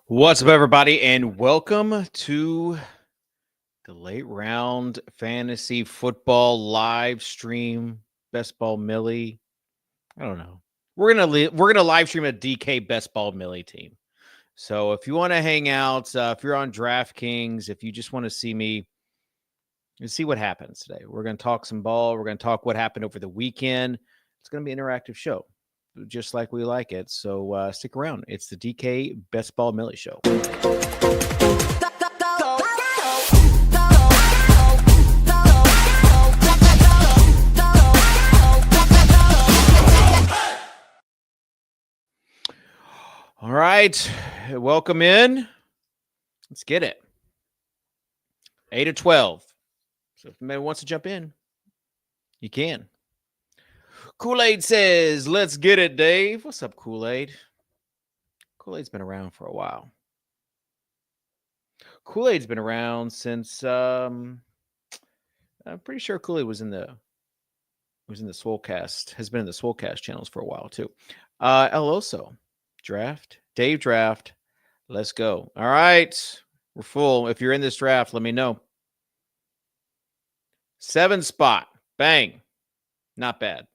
What's up, everybody, and welcome to the late round fantasy football live stream. Best Ball Millie. I don't know. We're gonna live stream a DK Best Ball Millie team. So if you want to hang out, if you're on DraftKings, if you just want to see me and see what happens today, we're gonna talk some ball. We're gonna talk what happened over the weekend. It's gonna be an interactive show, just like we like it. So stick around. It's the DK Best Ball Millie show. All right, welcome in. Let's get it. 8 of 12. So if anybody wants to jump in, you can. Kool-Aid says, let's get it, Dave. What's up, Kool-Aid? Kool-Aid's been around for a while. Kool-Aid's been around since I'm pretty sure Kool-Aid was in the Swolecast, has been in the Swolecast channels for a while too. Also, Dave Draft. Let's go. All right. We're full. If you're in this draft, let me know. 7 spot. Bang. Not bad.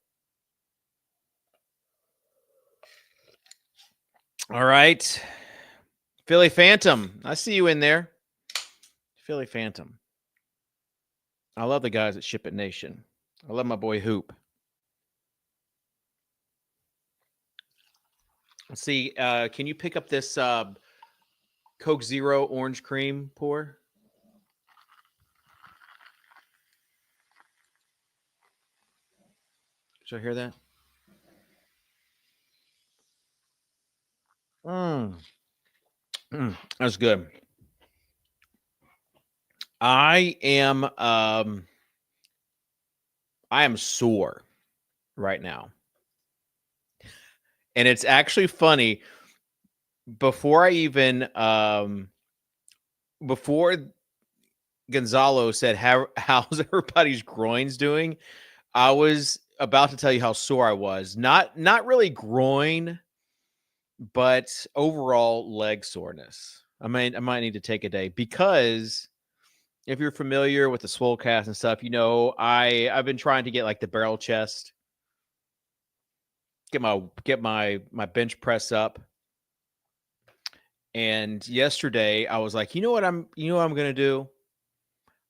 All right. Philly Phantom. I see you in there. Philly Phantom. I love the guys at Ship It Nation. I love my boy Hoop. Let's see. Can you pick up this Coke Zero orange cream pour? Did I hear that? That's good. I am sore right now. And it's actually funny. Before I even before Gonzalo said how's everybody's groins doing, I was about to tell you how sore I was. Not really groin, but overall leg soreness. I might need to take a day, because if you're familiar with the Swolecast and stuff, you know I've been trying to get like the barrel chest, get my bench press up. And yesterday I was like, you know what I'm going to do?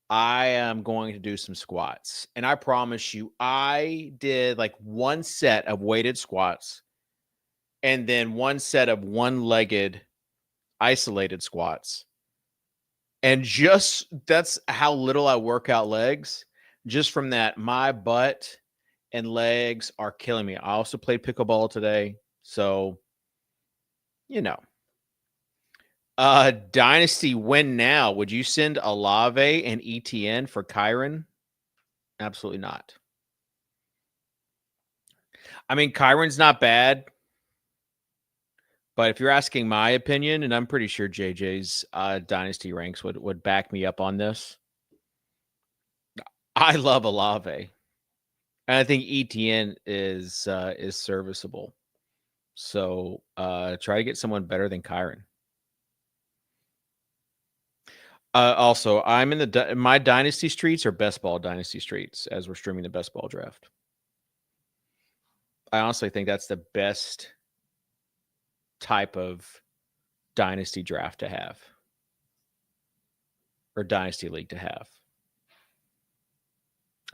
I am going to do some squats. And I promise you, I did like one set of weighted squats and then one set of one-legged isolated squats. And just that's how little I work out legs. Just from that, my butt and legs are killing me. I also played pickleball today. So, you know. Dynasty win now. Would you send Olave and ETN for Kyron? Absolutely not. I mean, Kyron's not bad. But if you're asking my opinion, and I'm pretty sure JJ's Dynasty ranks would back me up on this, I love Olave. And I think ETN is serviceable. So try to get someone better than Kyron. Also, I'm in my Dynasty streets are Best Ball Dynasty streets as we're streaming the Best Ball draft. I honestly think that's the best type of Dynasty draft to have, or Dynasty League to have,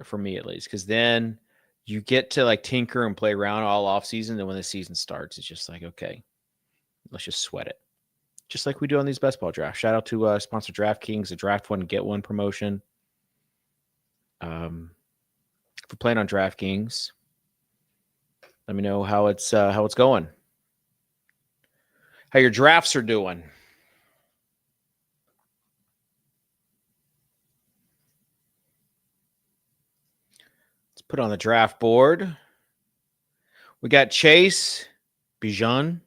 for me at least, because then you get to like tinker and play around all off season. And when the season starts, it's just like, okay, let's just sweat it. Just like we do on these best ball drafts. Shout out to sponsor DraftKings, the draft one, get one promotion. If we're playing on DraftKings, let me know how it's going. How your drafts are doing. Let's put on the draft board. We got Chase, Bijan,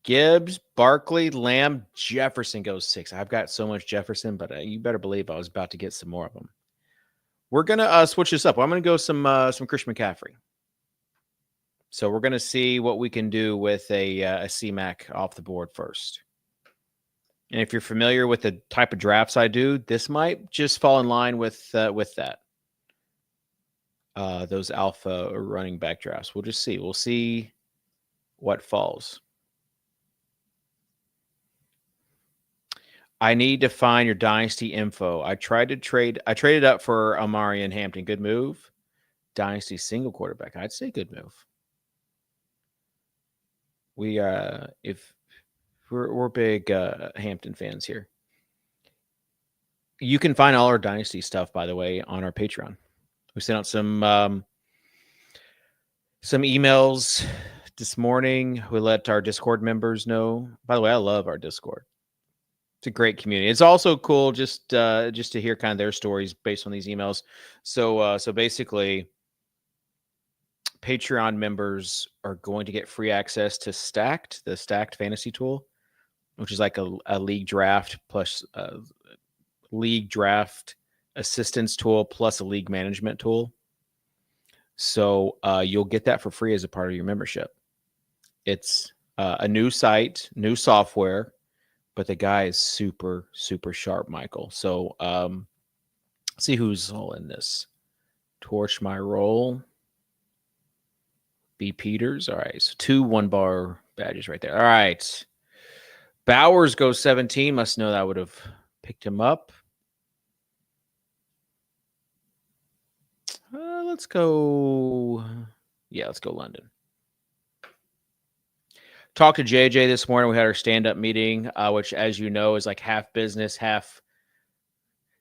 Gibbs, Barkley, Lamb, Jefferson goes 6. I've got so much Jefferson, but you better believe I was about to get some more of them. We're going to switch this up. I'm going to go some Christian McCaffrey. So we're going to see what we can do with a C-Mac off the board first. And if you're familiar with the type of drafts I do, this might just fall in line with that. Those alpha or running back drafts. We'll just see. We'll see what falls. I need to find your dynasty info. I traded up for Amari and Hampton. Good move. Dynasty single quarterback. I'd say good move. If we're big Hampton fans here. You can find all our dynasty stuff, by the way, on our Patreon. We sent out some emails this morning. We let our Discord members know. By the way, I love our Discord. It's a great community. It's also cool just to hear kind of their stories based on these emails. So basically, Patreon members are going to get free access to Stacked, the Stacked fantasy tool, which is like a league draft plus league draft assistance tool plus a league management tool. So you'll get that for free as a part of your membership. It's a new site, new software, but the guy is super, super sharp, Michael. So see who's all in this. Torch my roll. B. Peters. All right. So 2 1-bar badges right there. All right. Bowers goes 17. Must know that I would have picked him up. Let's go. Yeah, let's go London. Talked to JJ this morning. We had our stand-up meeting, which, as you know, is like half business, half.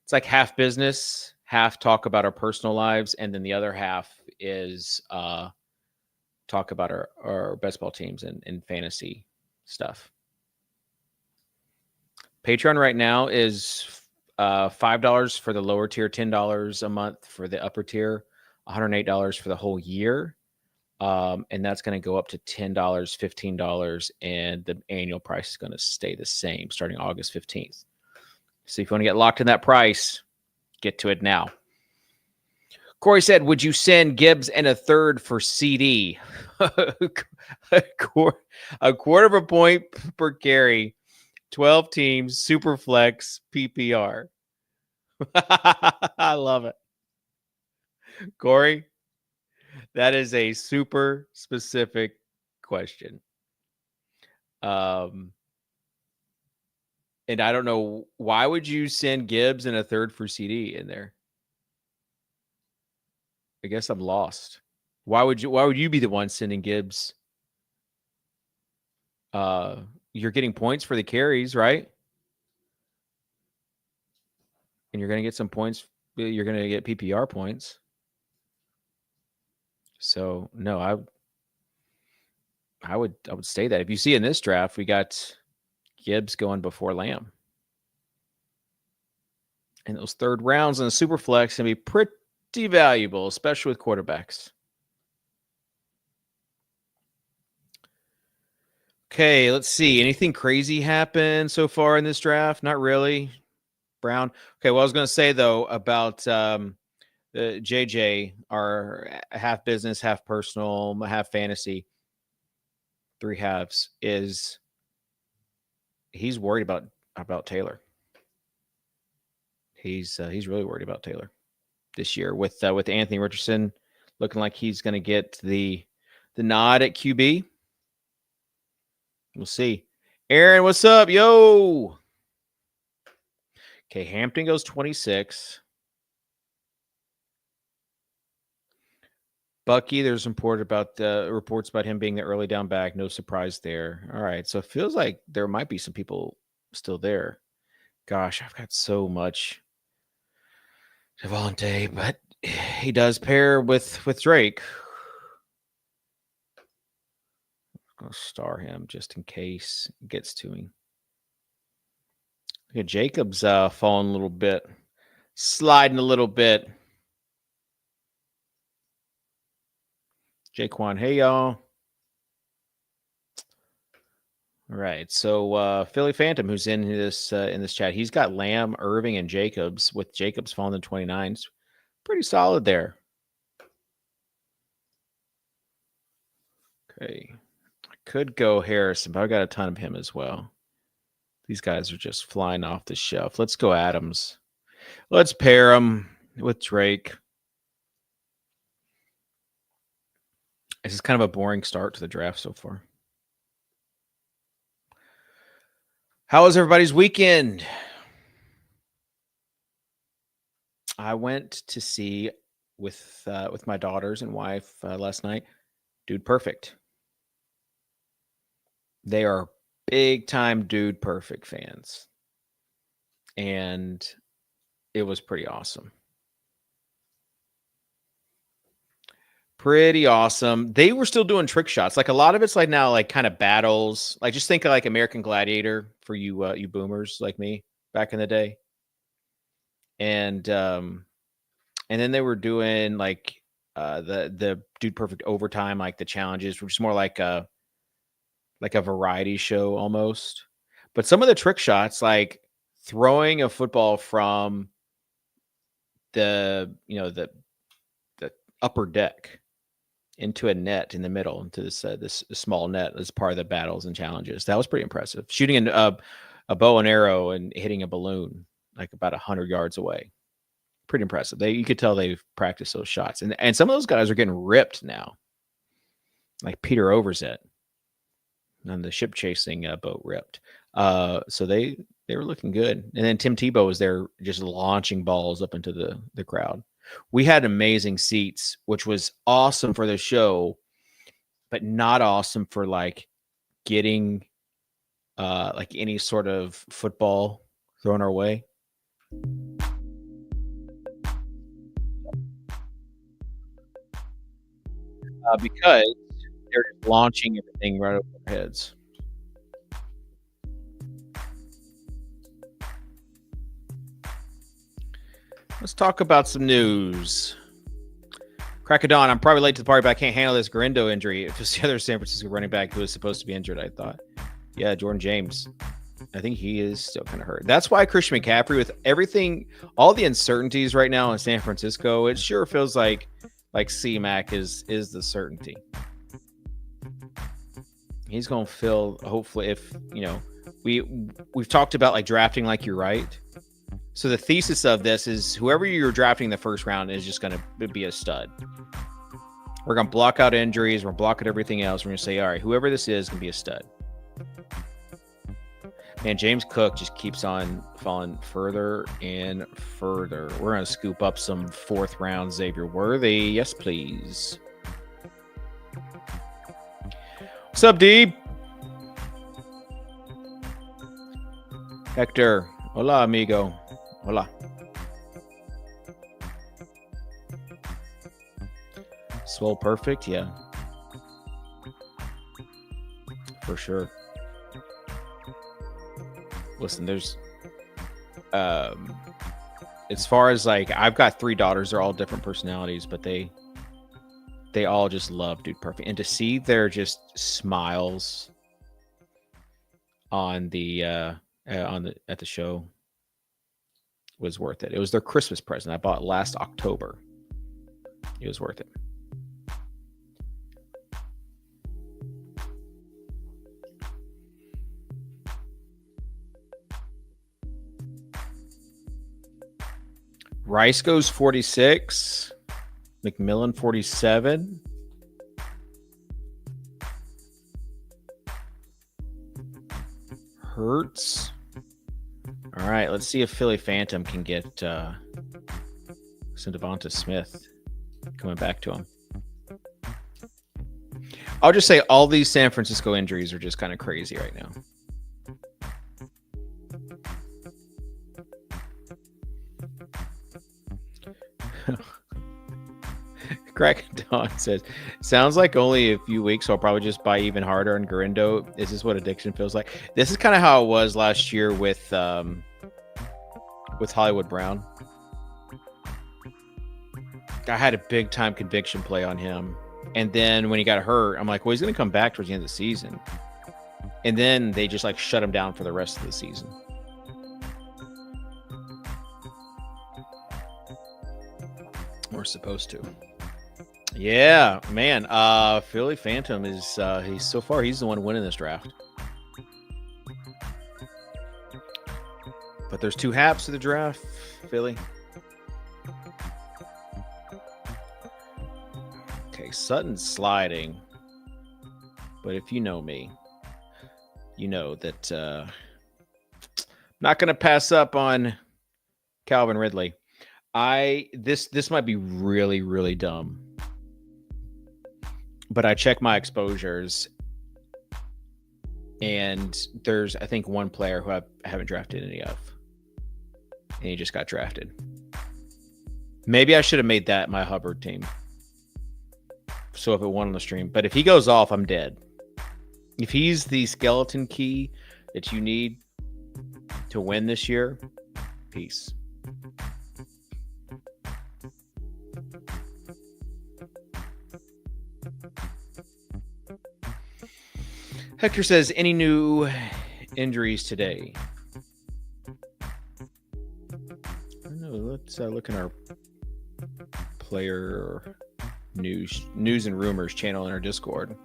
It's like half business, half talk about our personal lives, and then the other half is talk about our best ball teams and fantasy stuff. Patreon right now is $5 for the lower tier, $10 a month for the upper tier, $108 for the whole year. And that's going to go up to $10, $15, and the annual price is going to stay the same starting August 15th. So if you want to get locked in that price, get to it now. Corey said, would you send Gibbs and a third for CD? a quarter of a point per carry, 12 teams, super flex, PPR. I love it. Corey, that is a super specific question. And I don't know, why would you send Gibbs and a third for CD in there? I guess I'm lost. Why would you be the one sending Gibbs? You're getting points for the carries, right? And you're going to get some points. You're going to get PPR points. So no, I would say that if you see in this draft, we got Gibbs going before Lamb. And those third rounds in the super flex can be pretty valuable, especially with quarterbacks. Okay, let's see. Anything crazy happen so far in this draft? Not really. Brown. Okay, well, I was going to say, though, about JJ, our half business, half personal, half fantasy, 3 halves, is he's worried about Taylor. He's really worried about Taylor this year with Anthony Richardson looking like he's going to get the nod at QB. We'll see. Aaron, what's up? Yo. Okay, Hampton goes 26. Bucky, there's reports about him being the early down back. No surprise there. All right, so it feels like there might be some people still there. Gosh, I've got so much Devontae, but he does pair with Drake. I'll star him just in case it gets to him. Look at Jacobs falling a little bit, sliding a little bit. Jaquan, hey y'all. All right, so Philly Phantom, who's in this chat, he's got Lamb, Irving, and Jacobs, with Jacobs falling to 29s. Pretty solid there. Okay, I could go Harrison, but I got a ton of him as well. These guys are just flying off the shelf. Let's go Adams. Let's pair him with Drake. This is kind of a boring start to the draft so far. How was everybody's weekend? I went to see with my daughters and wife last night, Dude Perfect. They are big time Dude Perfect fans. And it was pretty awesome. Pretty awesome. They were still doing trick shots. Like a lot of it's like now, like kind of battles. Like just think of like American Gladiator for you, you boomers like me back in the day. And then they were doing like the Dude Perfect overtime, like the challenges, which is more like a variety show almost. But some of the trick shots, like throwing a football from the upper deck into a net in the middle, into this small net as part of the battles and challenges. That was pretty impressive. Shooting a bow and arrow and hitting a balloon like about 100 yards away. Pretty impressive. You could tell they've practiced those shots. And some of those guys are getting ripped now. Like Peter Overzet on the ship chasing boat ripped. So they were looking good. And then Tim Tebow was there just launching balls up into the crowd. We had amazing seats, which was awesome for the show, but not awesome for like getting like any sort of football thrown our way. Because they're just launching everything right over our heads. Let's talk about some news. Crack of dawn. I'm probably late to the party, but I can't handle this Garindo injury. It was the other San Francisco running back who was supposed to be injured, I thought. Yeah, Jordan James. I think he is still kind of hurt. That's why Christian McCaffrey, with everything, all the uncertainties right now in San Francisco, it sure feels like C-Mac is the certainty. He's going to fill, hopefully, if, we've talked about like drafting like you're right. So the thesis of this is whoever you're drafting in the first round is just going to be a stud. We're going to block out injuries. We're going to block out everything else. We're going to say, all right, whoever this is can be a stud. Man, James Cook just keeps on falling further and further. We're going to scoop up some fourth round Xavier Worthy. Yes, please. What's up, D? Hector. Hola, amigo. Hola. Swole perfect, yeah. For sure. Listen, there's as far as like I've got 3 daughters, they're all different personalities, but they all just love Dude Perfect. And to see their just smiles on at the show was worth it. It was their Christmas present. I bought last October. It was worth it. Rice goes 46. McMillan 47. Hurts. All right, let's see if Philly Phantom can get some Devonta Smith coming back to him. I'll just say all these San Francisco injuries are just kind of crazy right now. Crack Dawn says, sounds like only a few weeks, so I'll probably just buy even harder on Garindo. Is this what addiction feels like? This is kind of how it was last year with Hollywood Brown. I had a big time conviction play on him. And then when he got hurt, I'm like, well, he's going to come back towards the end of the season. And then they just like shut him down for the rest of the season. We're supposed to. Yeah, man. Philly Phantom is he's the one winning this draft. But there's 2 halves to the draft, Philly. Okay, Sutton's sliding. But if you know me, you know that I'm not going to pass up on Calvin Ridley. This might be really, really dumb. But I check my exposures, and there's, I think, one player who I haven't drafted any of. And he just got drafted. Maybe I should have made that my Hubbard team. So if it won on the stream. But if he goes off, I'm dead. If he's the skeleton key that you need to win this year, peace. Hector says, any new injuries today? I don't know. Let's look in our player news and rumors channel in our Discord.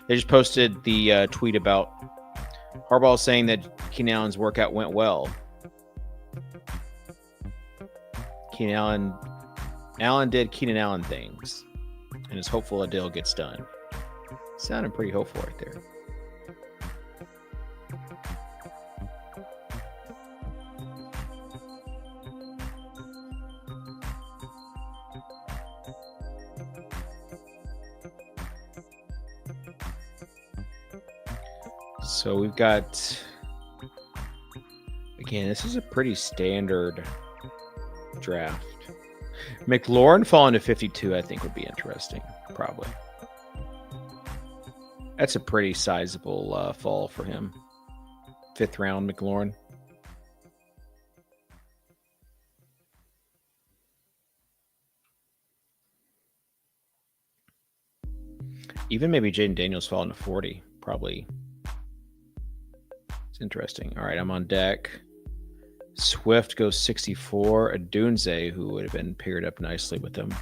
They just posted the tweet about Harbaugh saying that Keenan Allen's workout went well. Allen did Keenan Allen things and is hopeful a deal gets done. Sounding pretty hopeful right there. So we've got, again, this is a pretty standard draft. McLaurin falling to 52, I think, would be interesting, probably. That's a pretty sizable fall for him. 5th round, McLaurin. Even maybe Jaden Daniels falling to 40, probably. It's interesting. All right, I'm on deck. Swift goes 64. Adunze, who would have been paired up nicely with him.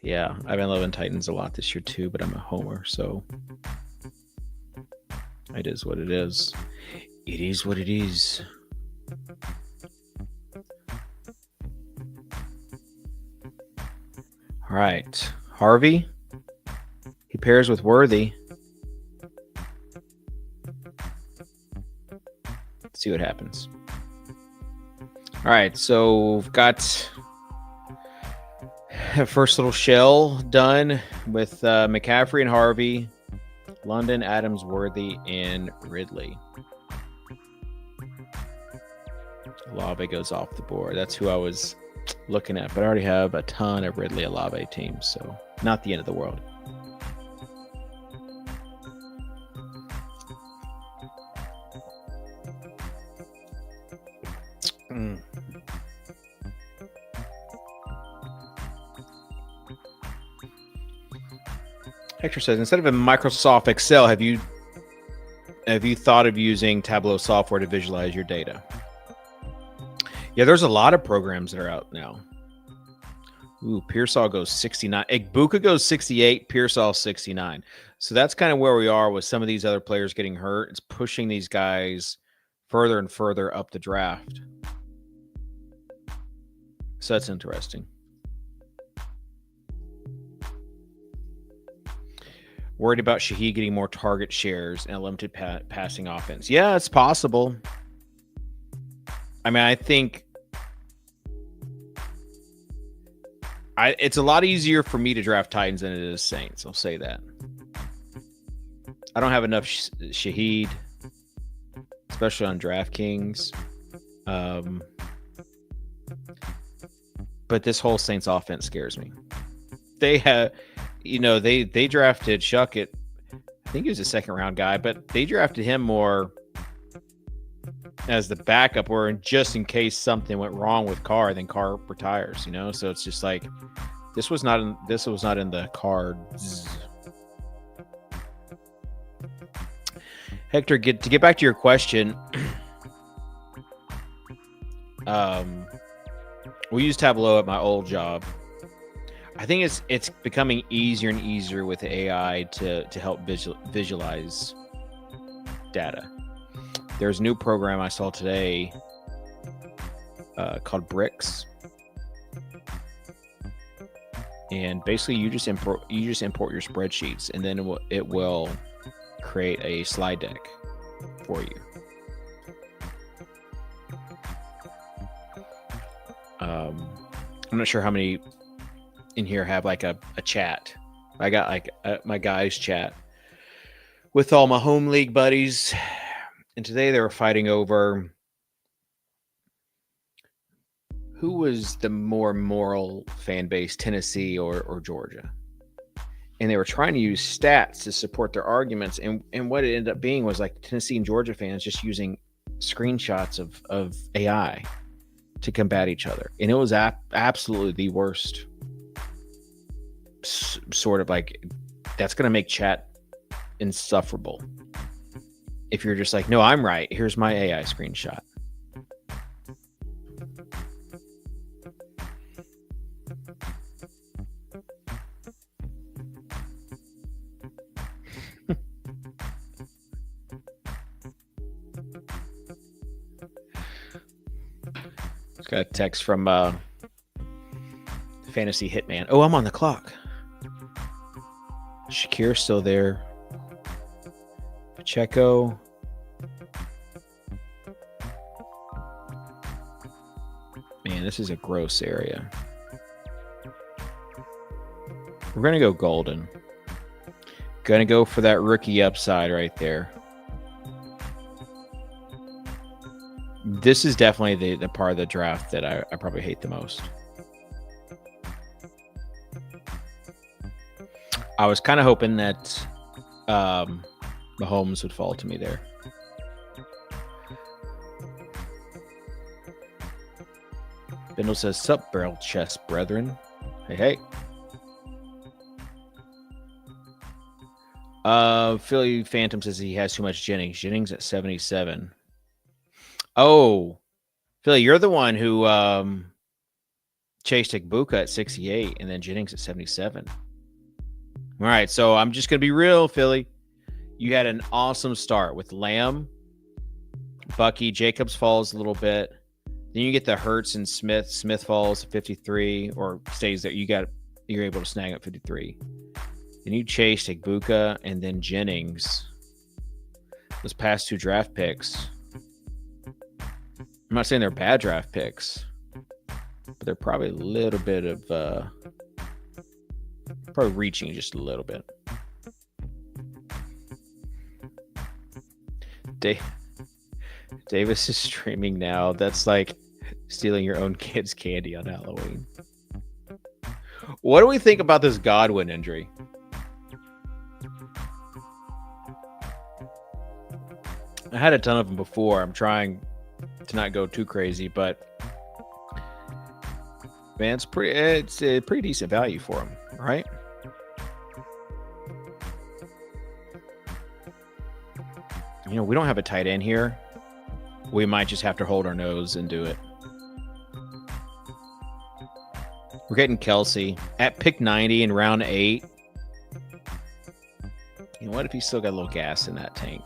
Yeah, I've been loving Titans a lot this year too, but I'm a homer, so it is what it is. It is what it is. All right, Harvey. He pairs with Worthy. Let's see what happens. All right, so we've got a first little shell done with McCaffrey and Harvey, London, Adams, Worthy, and Ridley. Olave goes off the board. That's who I was looking at, but I already have a ton of Ridley Olave teams, so not the end of the world. Hector says, instead of a Microsoft Excel, have you thought of using Tableau software to visualize your data? Yeah, there's a lot of programs that are out now. Ooh, Pearsall goes 69. Igbuka goes 68. Pearsall 69. So that's kind of where we are with some of these other players getting hurt. It's pushing these guys further and further up the draft. So that's interesting. Worried about Shaheed getting more target shares and a limited passing offense. Yeah, it's possible. I mean, I think it's a lot easier for me to draft Titans than it is Saints. I'll say that. I don't have enough Shaheed, especially on DraftKings. But this whole Saints offense scares me. They have, they drafted Shuckett. I think he was a 2nd round guy, but they drafted him more as the backup, or just in case something went wrong with Carr, then Carr retires. So it's just like this was not in the cards. Hector, to get back to your question, we use Tableau at my old job. I think it's becoming easier and easier with AI to help visualize data. There's a new program I saw today called Bricks, and basically you just import your spreadsheets, and then it will create a slide deck for you. I'm not sure how many in here have like a chat. I got like my guys chat with all my home league buddies, and today they were fighting over who was the more moral fan base, Tennessee or Georgia. And they were trying to use stats to support their arguments, and what it ended up being was like Tennessee and Georgia fans just using screenshots of AI to combat each other, and it was absolutely the worst. Sort of like, that's going to make chat insufferable if you're just like, no, I'm right, here's my AI screenshot. Got a text from Fantasy Hitman. Oh, I'm on the clock. Shakir's still there. Pacheco. Man, this is a gross area. We're going to go golden. Going to go for that rookie upside right there. This is definitely the part of the draft that I probably hate the most. I was kind of hoping that Mahomes would fall to me there. Bindle says, "Sup, barrel chest brethren." Hey. Philly Phantom says he has too much Jennings. Jennings at 77. Oh, Philly, you're the one who chased Igbuka at 68 and then Jennings at 77. All right, so I'm just going to be real, Philly. You had an awesome start with Lamb, Bucky, Jacobs falls a little bit. Then you get the Hurts and Smith. Smith falls at 53 or stays there. You're able to snag up 53. Then you chased Igbuka and then Jennings. Those past two draft picks. I'm not saying they're bad draft picks, but they're probably a little bit of probably reaching just a little bit. Davis is streaming now. That's like stealing your own kid's candy on Halloween. What do we think about this Godwin injury? I had a ton of them before. I'm trying to not go too crazy, but man, it's a pretty decent value for him, right? You know, we don't have a tight end here. We might just have to hold our nose and do it. We're getting Kelsey at pick 90 in round 8. You know, what if he's still got a little gas in that tank?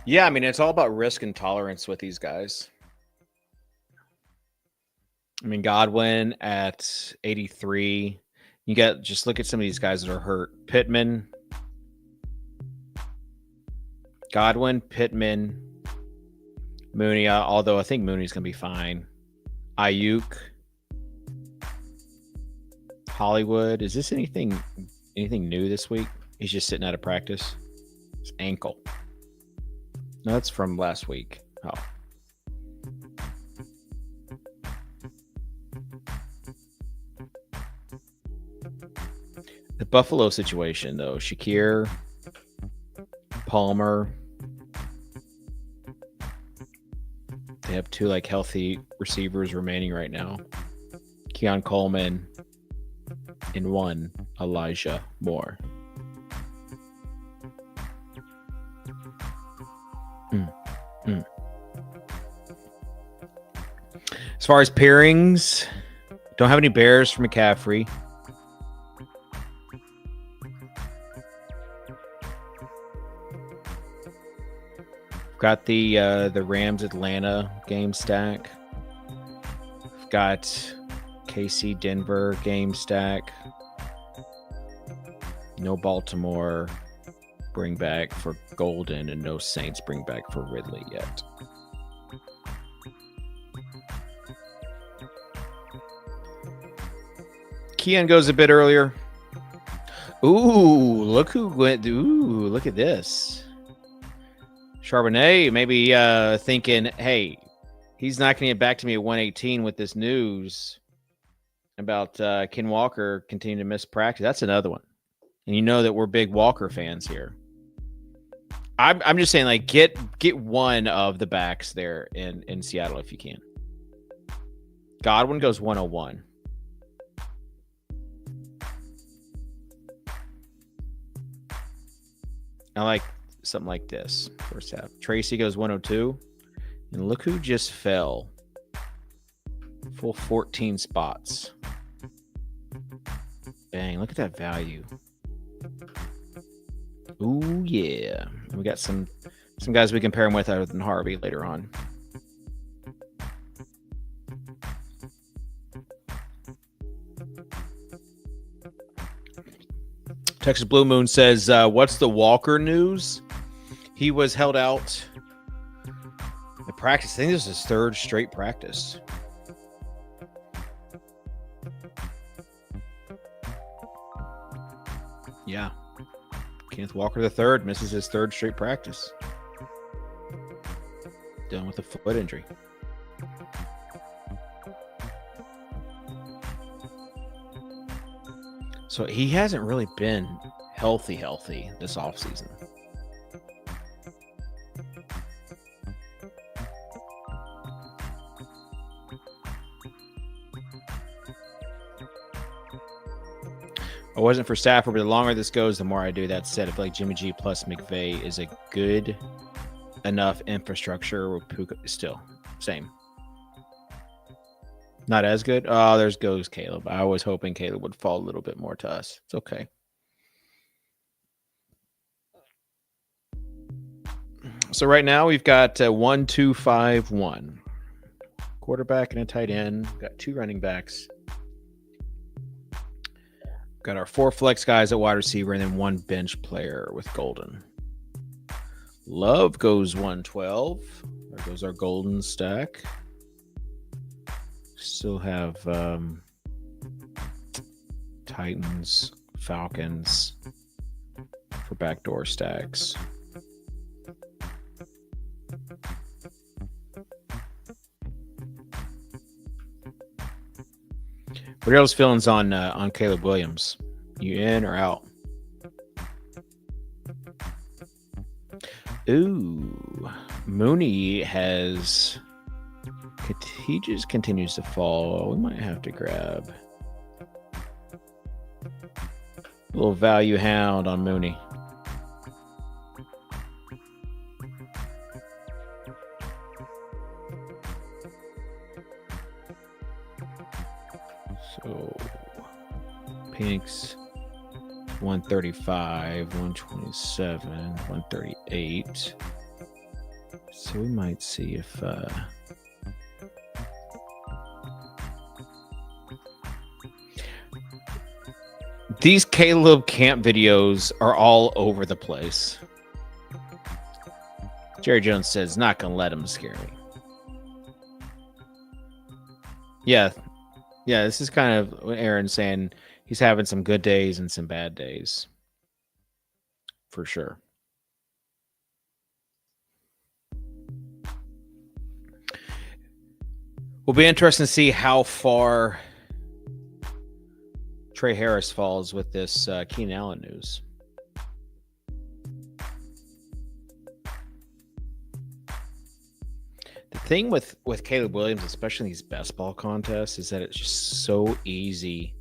Yeah, I mean, it's all about risk and tolerance with these guys. I mean, Godwin at 83. You got, just look at some of these guys that are hurt. Pittman, Godwin, Pittman, Mooney, although I think Mooney's going to be fine. Ayuk, Hollywood. Is this anything new this week? He's just sitting out of practice. His ankle. No, that's from last week. Oh. The Buffalo situation, though. Shakir, Palmer. They have two like healthy receivers remaining right now. Keon Coleman in one Elijah Moore. As far as pairings, don't have any Bears for McCaffrey. Got the Rams Atlanta game stack. Got KC Denver game stack. No Baltimore bring back for Golden, and no Saints bring back for Ridley yet. Keon goes a bit earlier. Ooh, look who went. Ooh, look at this. Charbonnet maybe thinking, hey, he's not going to get back to me at 118 with this news about Ken Walker continuing to miss practice. That's another one. And you know that we're big Walker fans here. I'm just saying, like, get one of the backs there in Seattle if you can. Godwin goes 101. I like something like this first half. Tracy goes 102. And look who just fell. Full 14 spots. Bang, look at that value. Ooh, yeah. We got some guys we can pair him with other than Harvey later on. Texas Blue Moon says, what's the Walker news? He was held out in practice. I think this is his third straight practice. Yeah. Kenneth Walker III misses his third straight practice. Dealing with a foot injury. So he hasn't really been healthy this offseason. It wasn't for Stafford, but the longer this goes, the more I do. That said, I feel like Jimmy G plus McVay is a good enough infrastructure with Puka. Still, same. Not as good. Oh, there goes Caleb. I was hoping Caleb would fall a little bit more to us. It's okay. So right now we've got 1-2-5-1. Quarterback and a tight end. We've got two running backs. Got our 4 flex guys at wide receiver and then 1 bench player with Golden. Love goes 112. There goes our Golden stack. Still have Titans, Falcons for backdoor stacks. What are y'all's feelings on Caleb Williams? You in or out? Ooh, Mooney has. He just continues to fall. We might have to grab a little value hound on Mooney. So Pink's 135, 127, 138. So we might see if these Caleb camp videos are all over the place. Jerry Jones says, not going to let him scare me. Yeah, this is kind of what Aaron's saying. He's having some good days and some bad days. For sure. Will be interesting to see how far Trey Harris falls with this Keenan Allen news. The thing with Caleb Williams, especially in these best ball contests, is that it's just so easy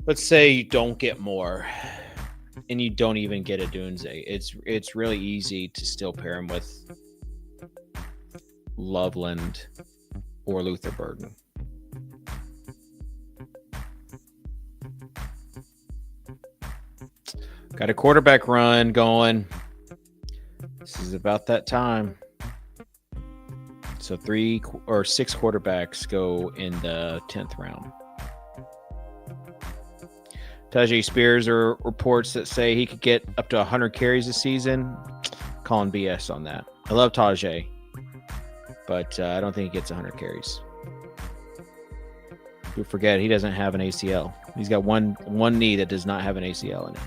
let's say you don't get more and you don't even get a Dunze. It's really easy to still pair him with Loveland or Luther Burden. Got a quarterback run going. This is about that time. So 3 or 6 quarterbacks go in the 10th round. Tajay Spears are reports that say he could get up to 100 carries a season. Calling BS on that. I love Tajay, but I don't think he gets 100 carries. Don't forget, he doesn't have an ACL. He's got one knee that does not have an ACL in it.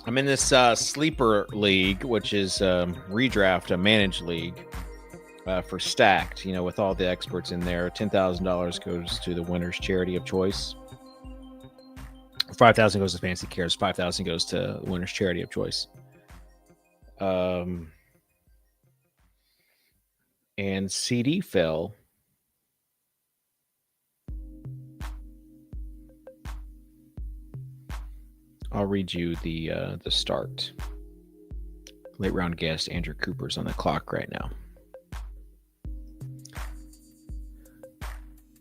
I'm in this sleeper league, which is redraft, a managed league for Stacked. With all the experts in there, $10,000 goes to the winner's charity of choice. $5,000 goes to Fancy Cares. $5,000 goes to the winner's charity of choice. And CD fell. I'll read you the start. Late round guest Andrew Cooper's on the clock right now.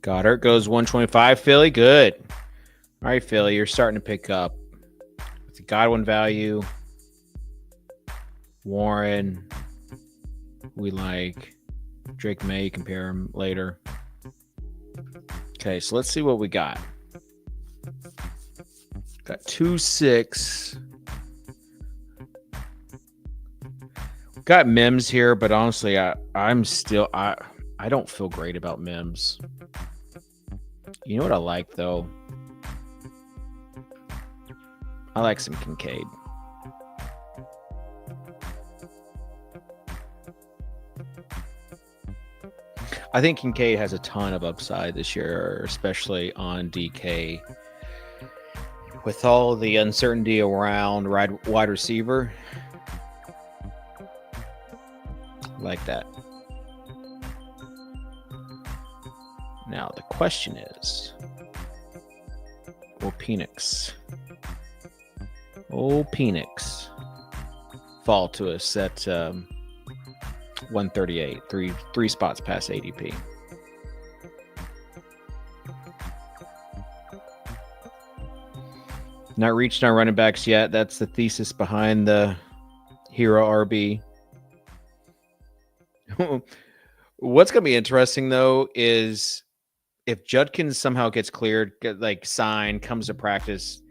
Goddard goes 125. Philly, good. All right, Philly, you're starting to pick up with the Godwin value. Warren, we like. Drake May, compare him later. Okay, so let's see what we got. Got 2-6. Got Mims here, but honestly, I don't feel great about Mims. You know what I like though? I like some Kincaid. I think Kincaid has a ton of upside this year, especially on DK. With all the uncertainty around wide receiver, like that. Now the question is, will Penix fall to us at 138, three spots past ADP? Not reached our running backs yet. That's the thesis behind the Hero RB. What's going to be interesting, though, is if Judkins somehow gets cleared, signed, comes to practice,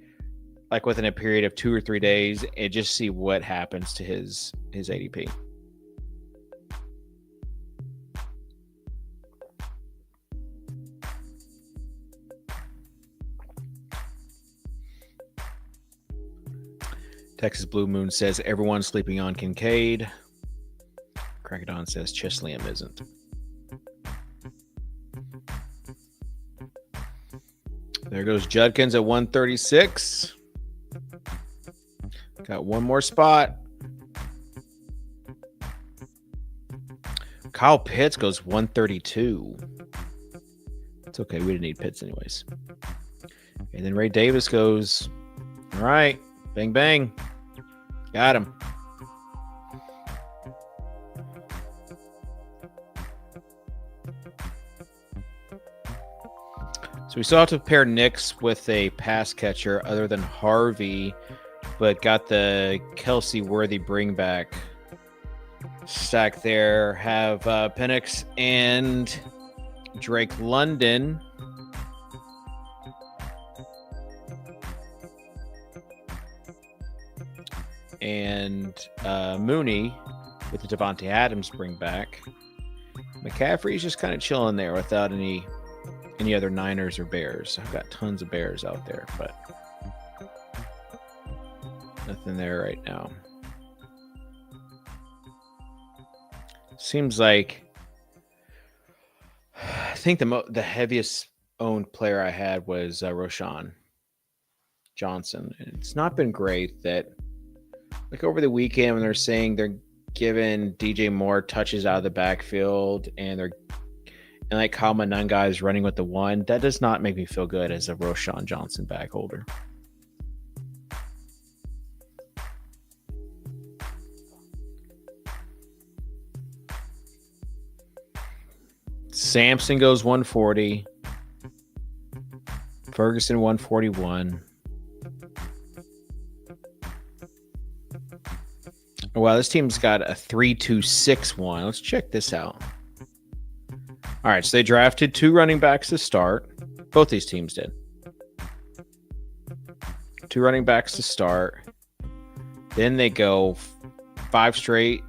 within a period of 2 or 3 days, and just see what happens to his ADP. Texas Blue Moon says everyone's sleeping on Kincaid. Crackadon says Chesliam isn't. There goes Judkins at 136. Got one more spot. Kyle Pitts goes 132. It's okay. We didn't need Pitts anyways. And then Ray Davis goes, all right, bang, bang. Got him. So we still have to pair Nix with a pass catcher other than Harvey, but got the Kelsey Worthy bring back stack there. Have Penix and Drake London. And Mooney with the Devontae Adams bring back. McCaffrey's just kind of chilling there without any other Niners or Bears. I've got tons of Bears out there, but nothing there right now. Seems like I think the heaviest owned player I had was Roshan Johnson. It's not been great that like over the weekend when they're saying they're giving DJ Moore touches out of the backfield and like Kyle Manunga is running with the one, that does not make me feel good as a Roschon Johnson bag holder. Sampson goes 140. Ferguson 141. Oh, wow, this team's got a 3-2-6-1. Let's check this out. All right, so they drafted 2 running backs to start. Both these teams did. 2 running backs to start. Then they go 5 straight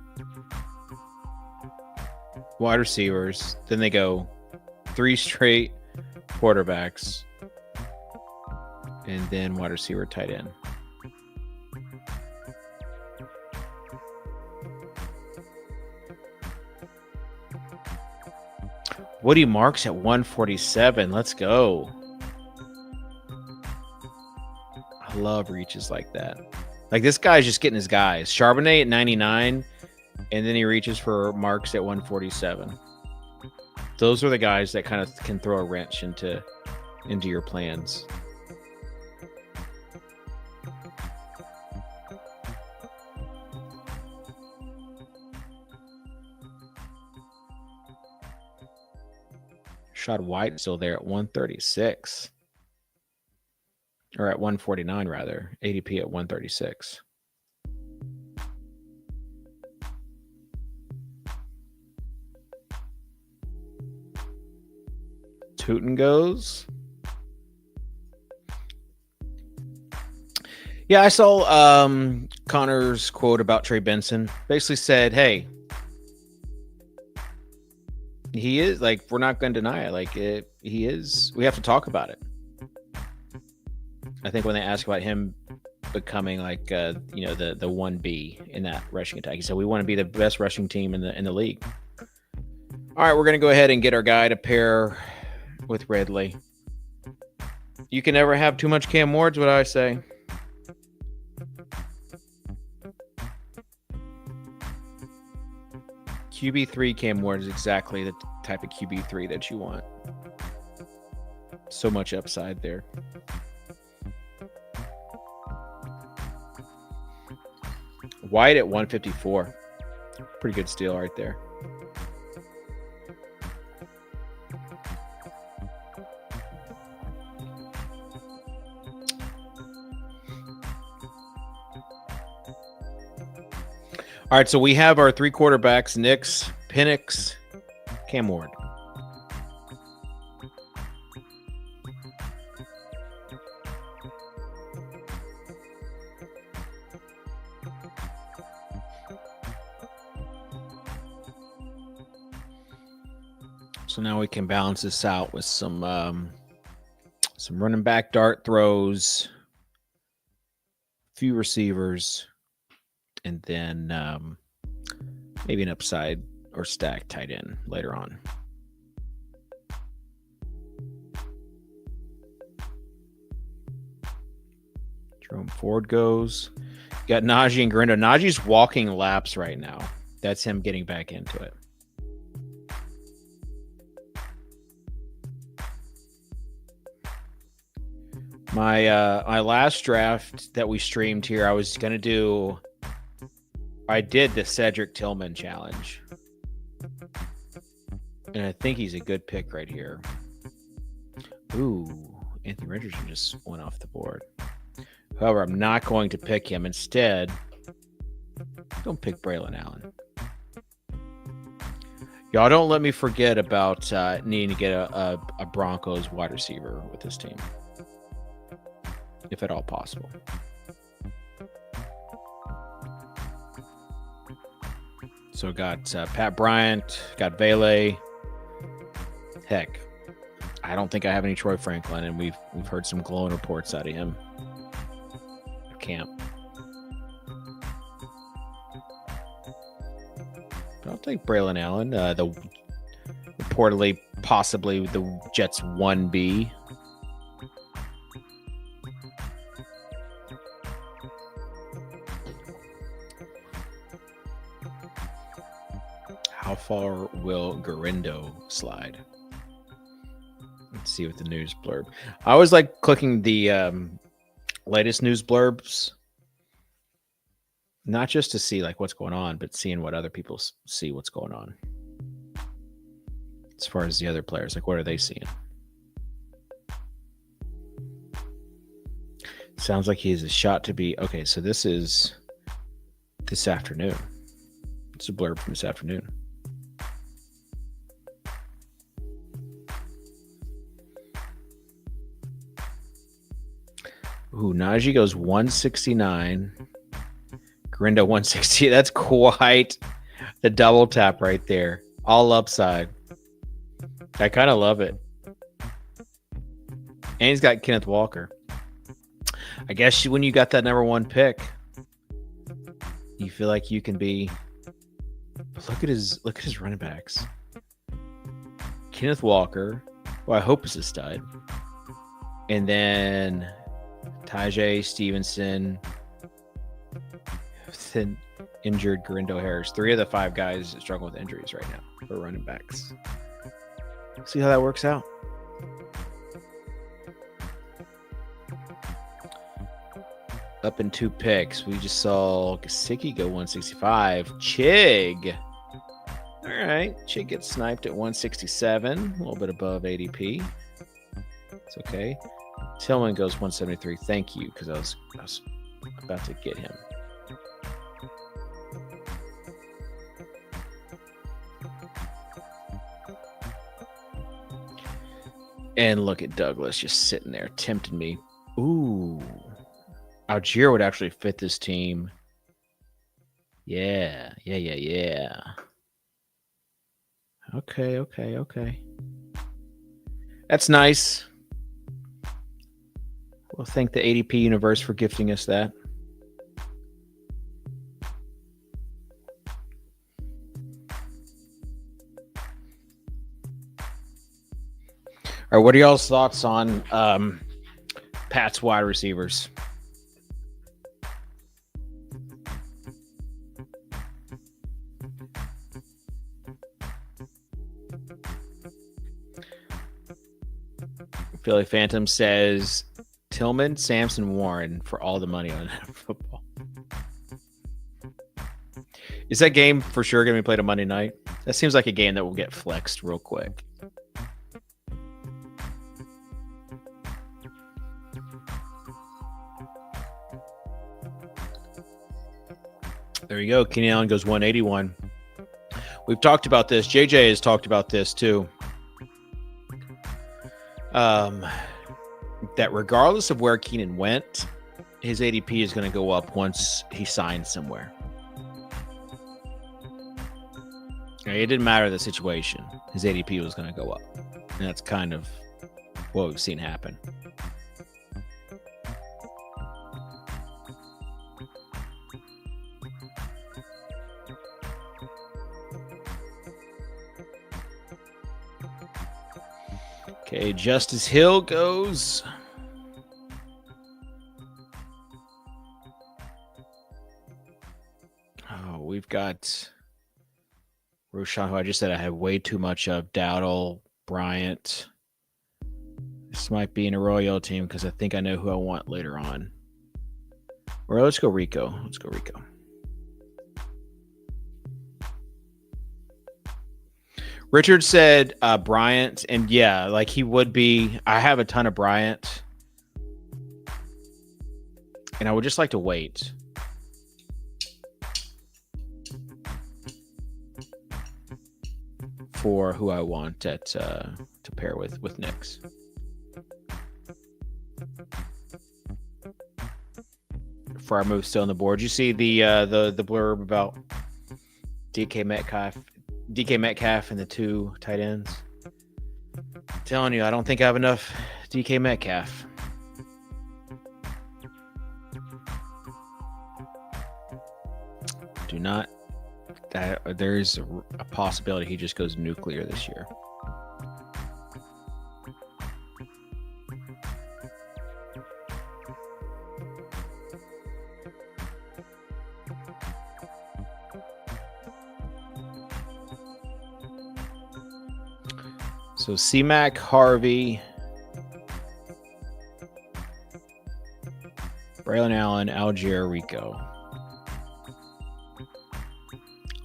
wide receivers. Then they go 3 straight quarterbacks. And then wide receiver, tight end. Woody Marks at 147. Let's go. I love reaches like that. Like, this guy's just getting his guys. Charbonnet at 99, and then he reaches for Marks at 147. Those are the guys that kind of can throw a wrench into your plans. Shad White still there at 136. Or at 149, rather. ADP at 136. Tootin goes. Yeah, I saw Connor's quote about Trey Benson. Basically said, hey, he is, like, we're not going to deny it. Like, he is, we have to talk about it. I think when they ask about him becoming like, the 1B in that rushing attack, he said, we want to be the best rushing team in the league. All right, we're going to go ahead and get our guy to pair with Ridley. You can never have too much Cam Ward's what I say. QB3 Cam Ward is exactly the type of QB3 that you want. So much upside there. White at 154. Pretty good steal right there. All right, so we have our 3 quarterbacks, Nix, Penix, Cam Ward. So now we can balance this out with some running back dart throws, few receivers, and then maybe an upside or stack tight end later on. Jerome Ford goes. Got Najee and Grindo. Najee's walking laps right now. That's him getting back into it. My last draft that we streamed here, I did the Cedric Tillman challenge. And I think he's a good pick right here. Ooh, Anthony Richardson just went off the board. However, I'm not going to pick him. Instead, don't pick Braylon Allen. Y'all don't let me forget about needing to get a Broncos wide receiver with this team, if at all possible. So got Pat Bryant, got Vele. Heck, I don't think I have any Troy Franklin, and we've heard some glowing reports out of him. Camp. But I'll take Braylon Allen. The reportedly, possibly the Jets 1B. How far will Garindo slide? Let's see what the news blurb. I always like clicking the latest news blurbs, not just to see like what's going on, but seeing what other people see what's going on. As far as the other players, like what are they seeing? Sounds like he has a shot to be okay. So this is this afternoon. It's a blurb from this afternoon. Ooh, Najee goes 169. Garindo 160. That's quite the double tap right there. All upside. I kind of love it. And he's got Kenneth Walker. I guess when you got that number 1 pick, you feel like you can be. Look at his running backs. Kenneth Walker, who I hope is a stud, and then Tajay Stevenson, then injured Garindo Harris. 3 of the 5 guys struggle with injuries right now for running backs. See how that works out. Up in 2 picks. We just saw Gesicki go 165. Chig. All right. Chig gets sniped at 167. A little bit above ADP. It's okay. Tillman goes 173. Thank you, because I was about to get him. And look at Douglas just sitting there tempting me. Ooh. Algier would actually fit this team. Yeah. Okay. That's nice. We'll thank the ADP universe for gifting us that. All right, what are y'all's thoughts on Pat's wide receivers? Philly Phantom says Tillman, Samson, Warren for all the money on football. Is that game for sure going to be played on Monday night? That seems like a game that will get flexed real quick. There you go. Keenan Allen goes 181. We've talked about this. JJ has talked about this too. That regardless of where Keenan went, his ADP is going to go up once he signs somewhere. It didn't matter the situation. His ADP was going to go up. And that's kind of what we've seen happen. Okay, Justice Hill goes. Oh, we've got Roshan, who I just said I have way too much of. Dowdle, Bryant. This might be an Arroyo team because I think I know who I want later on. Or let's go Rico. Richard said Bryant, and yeah, like he would be. I have a ton of Bryant, and I would just like to wait. For who I want at to pair with Knicks. For our move still on the board, you see the blurb about DK Metcalf and the 2 tight ends. I'm telling you, I don't think I have enough DK Metcalf. Do not. There's a possibility he just goes nuclear this year. So C-Mac, Harvey, Braylon Allen, Algier, Rico.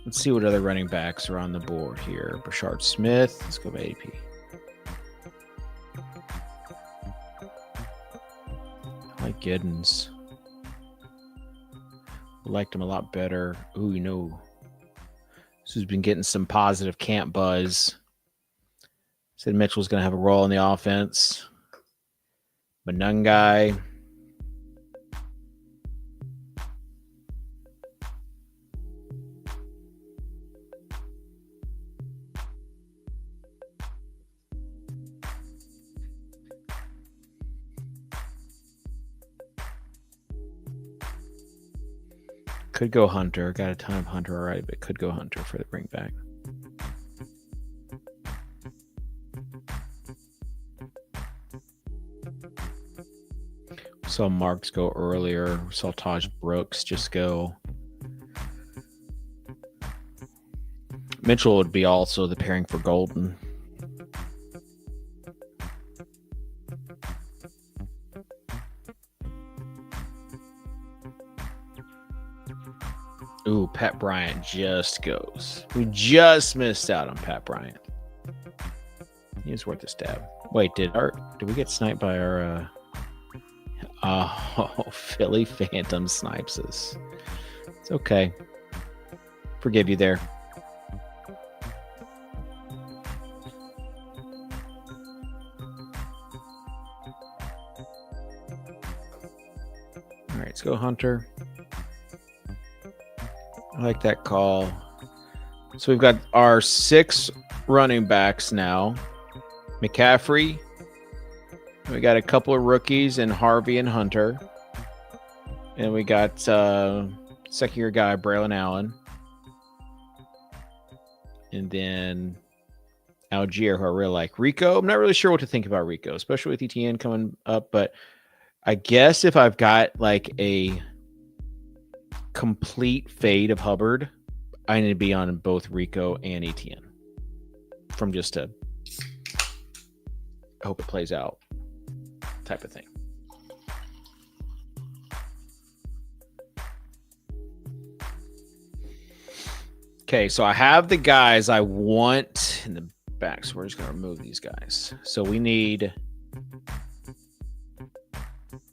Let's see what other running backs are on the board here. Brashard Smith. Let's go by AP. I like Giddens. Liked him a lot better. Ooh, you know. This has been getting some positive camp buzz. Said Mitchell's going to have a role in the offense. Manungai. Could go Hunter. Got a ton of Hunter already, but could go Hunter for the bring back. Saw Marks go earlier. Saw Taj Brooks just go. Mitchell would be also the pairing for Golden. Ooh, Pat Bryant just goes. We just missed out on Pat Bryant. He was worth a stab. Wait, did we get sniped by our Philly Phantom snipes us? It's okay. Forgive you there. All right, let's go Hunter. I like that call. So we've got our 6 running backs now. McCaffrey. We got a couple of rookies in Harvey and Hunter. And we got second-year guy, Braylon Allen. And then Algier, who I really like. Rico, I'm not really sure what to think about Rico, especially with ETN coming up. But I guess if I've got like a complete fade of Hubbard, I need to be on both Rico and ETN from just a I hope it plays out type of thing. Okay, so I have the guys I want in the back, so we're just going to remove these guys. So we need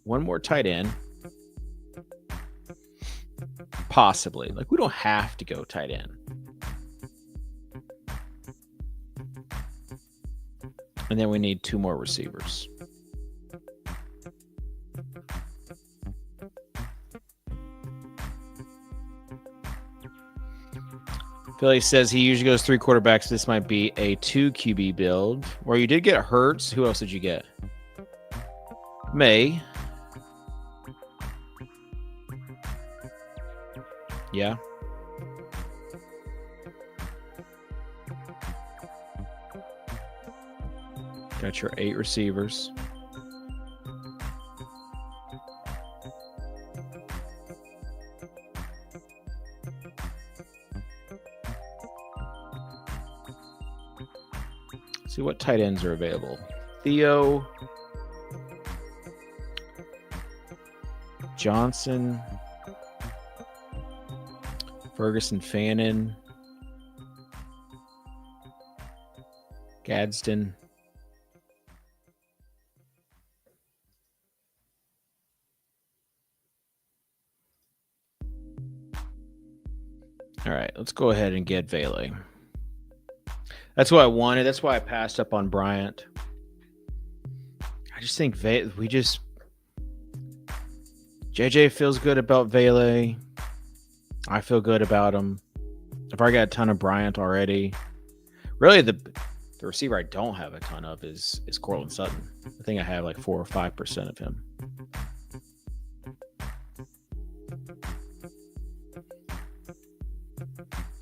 one more tight end. Possibly. Like, we don't have to go tight end. And then we need 2 more receivers. Philly says he usually goes 3 quarterbacks. This might be a 2 QB build. Where you did get Hurts. Who else did you get? May. Yeah. Got your 8 receivers. See what tight ends are available. Theo. Johnson. Ferguson, Fannin. Gadsden. All right, let's go ahead and get Vele. That's what I wanted. That's why I passed up on Bryant. I just think JJ feels good about Vele. I feel good about him. I've already got a ton of Bryant already. Really, the receiver I don't have a ton of is Cortland Sutton. I think I have like 4 or 5% of him.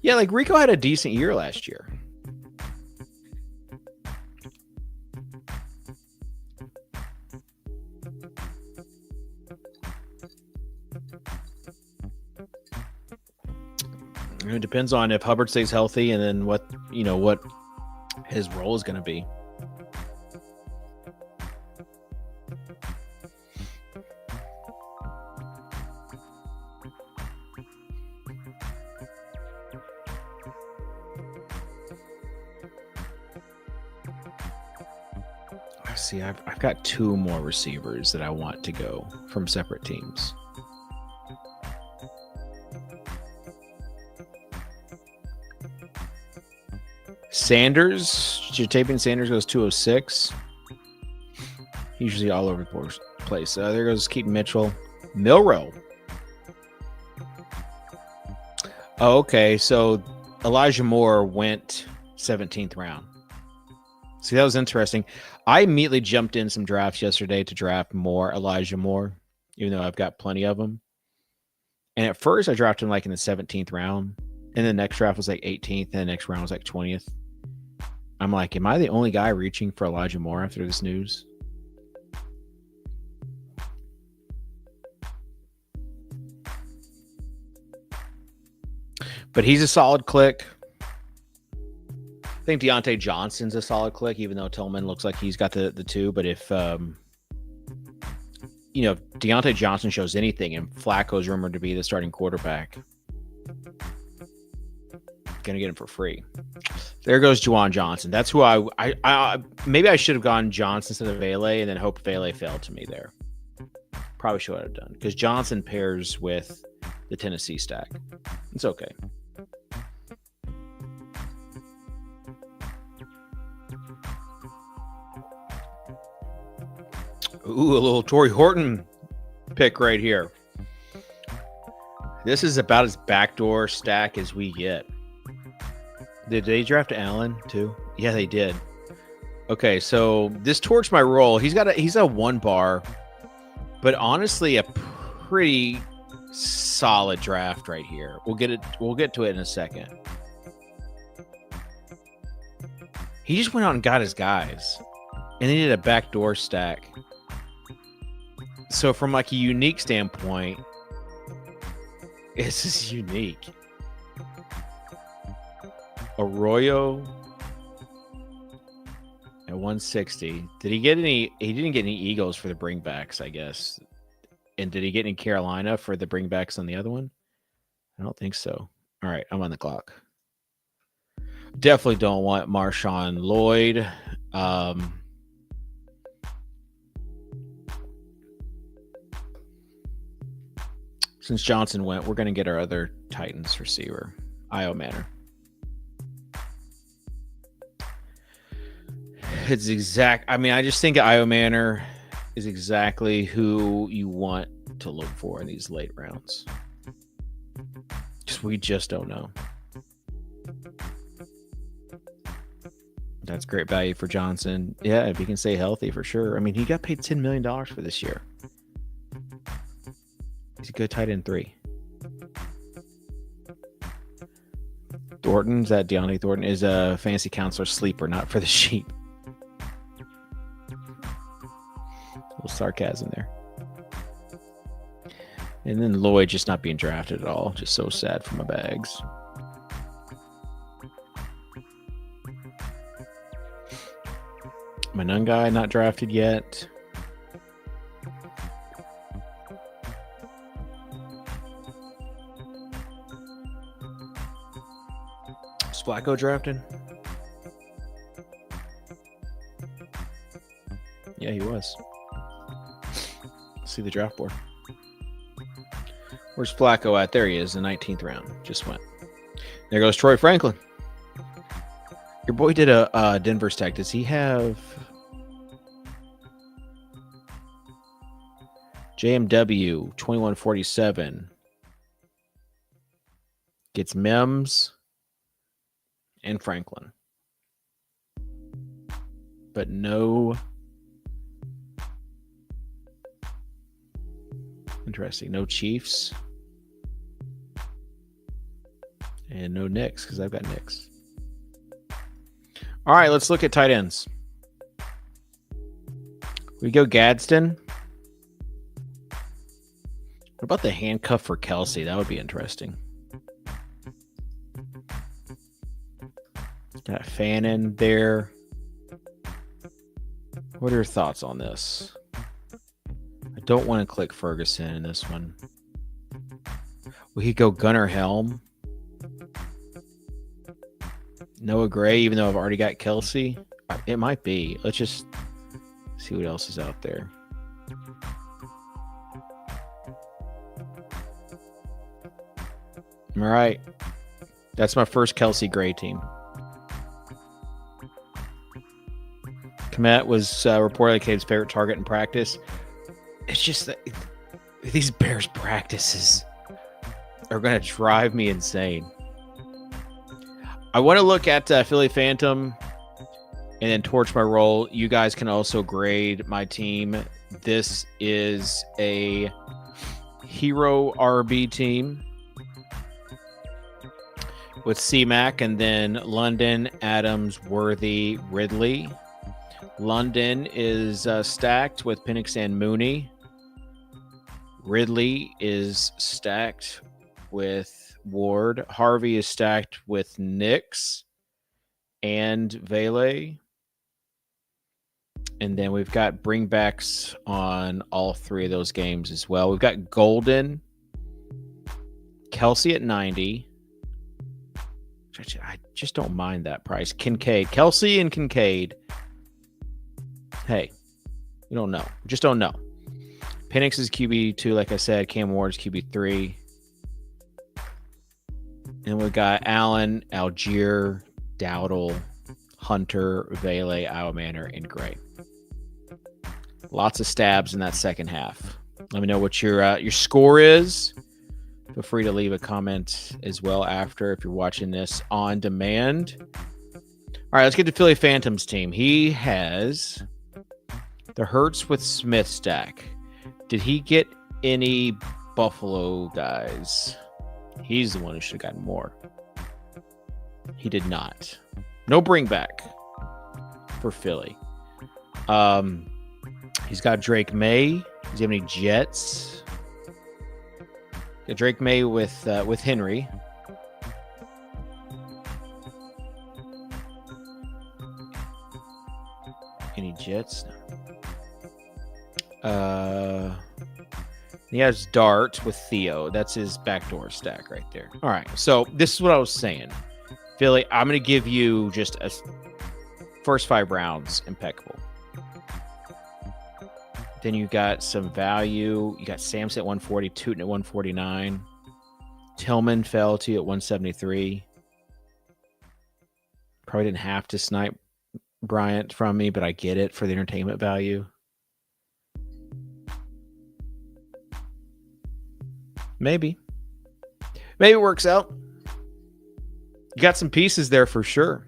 Yeah, like Rico had a decent year last year. It depends on if Hubbard stays healthy and then what his role is going to be. See, I've got 2 more receivers that I want to go from separate teams. Sanders, Jatavian Sanders goes 206. Usually all over the place. There goes Keaton Mitchell. Milrow. Oh, okay. So Elijah Moore went 17th round. See, that was interesting. I immediately jumped in some drafts yesterday to draft Elijah Moore, even though I've got plenty of them. And at first, I drafted him like in the 17th round. And the next draft was like 18th. And the next round was like 20th. I'm like, am I the only guy reaching for Elijah Moore after this news? But he's a solid click. I think Deontay Johnson's a solid click, even though Tillman looks like he's got the 2. But if if Deontay Johnson shows anything and Flacco's rumored to be the starting quarterback, gonna get him for free. There goes Juwan Johnson. That's who I maybe I should have gone Johnson instead of Vele and then hoped Vele failed to me there. Probably should have done because Johnson pairs with the Tennessee stack. It's okay. Ooh, a little Torrey Horton pick right here. This is about as backdoor stack as we get. Did they draft Allen too? Yeah, they did. Okay, so this torched my roll. He's a 1 bar, but honestly, a pretty solid draft right here. We'll get to it in a second. He just went out and got his guys, and he did a backdoor stack. So from like a unique standpoint, this is unique. Arroyo at 160. Did he get any? He didn't get any Eagles for the bringbacks, I guess. And did he get any Carolina for the bringbacks on the other one? I don't think so. All right, I'm on the clock. Definitely don't want Marshawn Lloyd. Since Johnson went, we're going to get our other Titans receiver, Io Manor. It's exact. I mean, I just think Io Manor is exactly who you want to look for in these late rounds. We just don't know. That's great value for Johnson. Yeah, if he can stay healthy, for sure. I mean, he got paid $10 million for this year. He's a good tight end 3. Thornton's that Deontay Thornton is a fantasy counselor sleeper, not for the sheep. A little sarcasm there. And then Lloyd just not being drafted at all. Just so sad for my bags. My nun guy not drafted yet. Is Flacco drafted? Yeah, he was. See the draft board. Where's Flacco at? There he is, the 19th round. Just went. There goes Troy Franklin. Your boy did a Denver stack. Does he have JMW 2147? Gets Mims and Franklin. But no. Interesting. No Chiefs. And no Knicks, because I've got Knicks. All right, let's look at tight ends. We go Gadsden. What about the handcuff for Kelsey? That would be interesting. Got Fannin there. What are your thoughts on this? I don't want to click Ferguson in this one. We could go Gunnar Helm. Noah Gray, even though I've already got Kelsey. It might be. See what else is out there. All right. That's my first Kelsey Gray team. Komet was reportedly Cade's favorite target in practice. It's just that these Bears practices are going to drive me insane. I want to look at Philly Phantom and then torch my roll. You guys can also grade my team. This is a hero RB team with C-Mac and then London, Adams, Worthy, Ridley. London is stacked with Penix and Mooney. Ridley is stacked with Ward. Harvey is stacked with Nix and Vele. And then we've got bringbacks on all three of those games as well. We've got Golden, Kelsey at 90. I just don't mind that price. Kincaid, Kelsey and Kincaid. Hey, you don't know. Just don't know. Penix is QB2, like I said. Cam Ward's QB3. And we've got Allen, Algier, Dowdle, Hunter, Vele, Iomanner, and Gray. Lots of stabs in that second half. Let me know what your score is. Feel free to leave a comment as well after if you're watching this on demand. All right, let's get to Philly Phantom's team. He has the Hurts with Smith stack. Did he get any Buffalo guys? He's the one who should have gotten more. He did not. No bring back for Philly. He's got Drake May. Does he have any Jets? Got Drake May with Henry. Any Jets? He has Dart with Theo. That's his backdoor stack right there. All right. So this is what I was saying. Philly, I'm going to give you just a first 5 rounds impeccable. Then you got some value. You got Samson at 140, Tootin at 149. Tillman fell to you at 173. Probably didn't have to snipe Bryant from me, but I get it for the entertainment value. Maybe it works out. You got some pieces there for sure.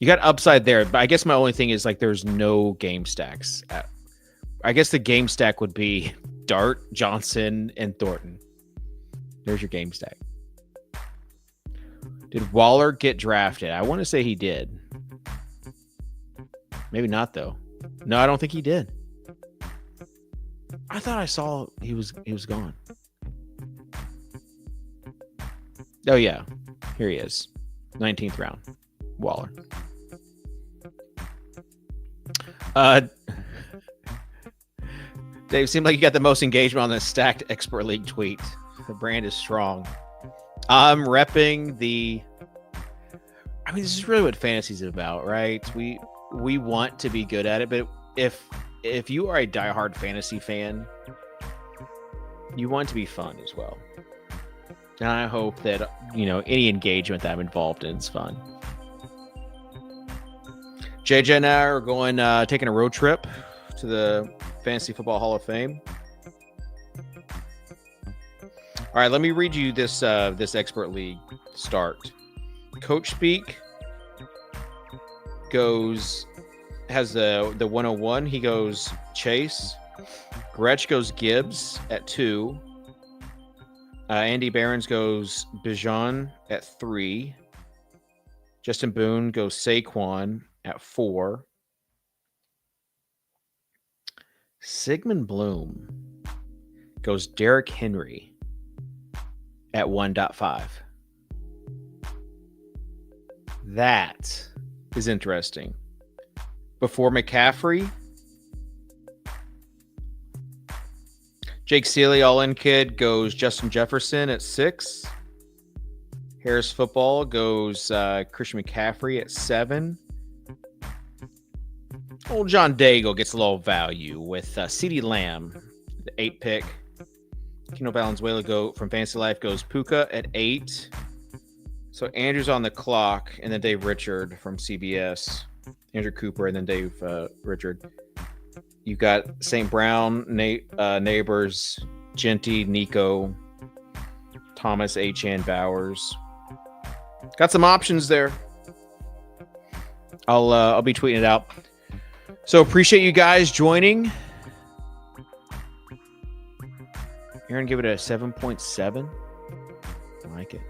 You got upside there, but I guess my only thing is like there's no game stacks. I guess the game stack would be Dart, Johnson, and Thornton. There's your game stack. Did Waller get drafted? I want to say he did. Maybe not though. No, I don't think he did. I thought I saw he was gone. Oh yeah, here he is, 19th round, Waller. Dave, seemed like you got the most engagement on the stacked expert league tweet. The brand is strong. I'm repping the. I mean, this is really what fantasy is about, right? We want to be good at it, but if you are a diehard fantasy fan, you want it to be fun as well. And I hope that, any engagement that I'm involved in is fun. JJ and I are going, taking a road trip to the Fantasy Football Hall of Fame. All right, let me read you this expert league start. Coach Speak has the 101. He goes Chase. Gretsch goes Gibbs at 2. Andy Barons goes Bijan at 3. Justin Boone goes Saquon at 4. Sigmund Bloom goes Derrick Henry at 1.5. That is interesting. Before McCaffrey, Jake Seeley, all-in kid, goes Justin Jefferson at 6. Harris Football goes Christian McCaffrey at 7. Old John Daigle gets a little value with CeeDee Lamb, the 8 pick. Kino Valenzuela from Fantasy Life goes Puka at 8. So Andrew's on the clock, and then Dave Richard from CBS. Andrew Cooper, and then Dave Richard. You got St. Brown, Neighbors, Genty, Nico, Thomas, H.N. Bowers. Got some options there. I'll be tweeting it out. So appreciate you guys joining. You're going to give it a 7.7. I like it.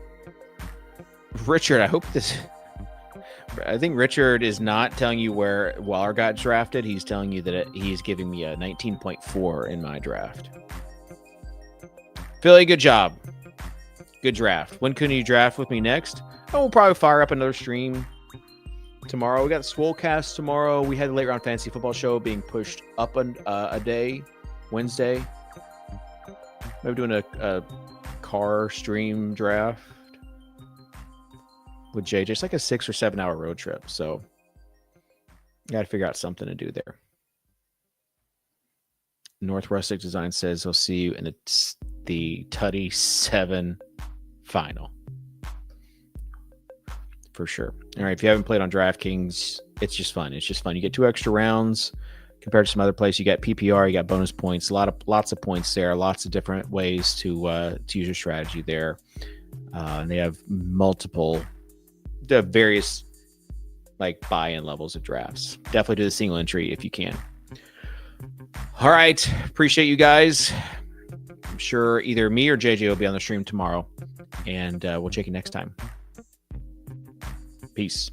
Richard, I think Richard is not telling you where Waller got drafted. He's telling you that he's giving me a 19.4 in my draft. Philly, good job. Good draft. When can you draft with me next? We'll probably fire up another stream tomorrow. We got the Swolecast tomorrow. We had the Late Round Fantasy Football Show being pushed up a day, Wednesday. Maybe doing a car stream draft with JJ. It's like a 6 or 7 hour road trip. So got to figure out something to do there. North Rustic Design says he'll see you in the Tutty 7 final. For sure. All right. If you haven't played on DraftKings, it's just fun. It's just fun. You get 2 extra rounds compared to some other places. You got PPR, you got bonus points, lots of points there, lots of different ways to use your strategy there. And they have various like buy-in levels of drafts. Definitely do the single entry if you can. All right. Appreciate you guys. I'm sure either me or JJ will be on the stream tomorrow, and we'll check you next time. Peace.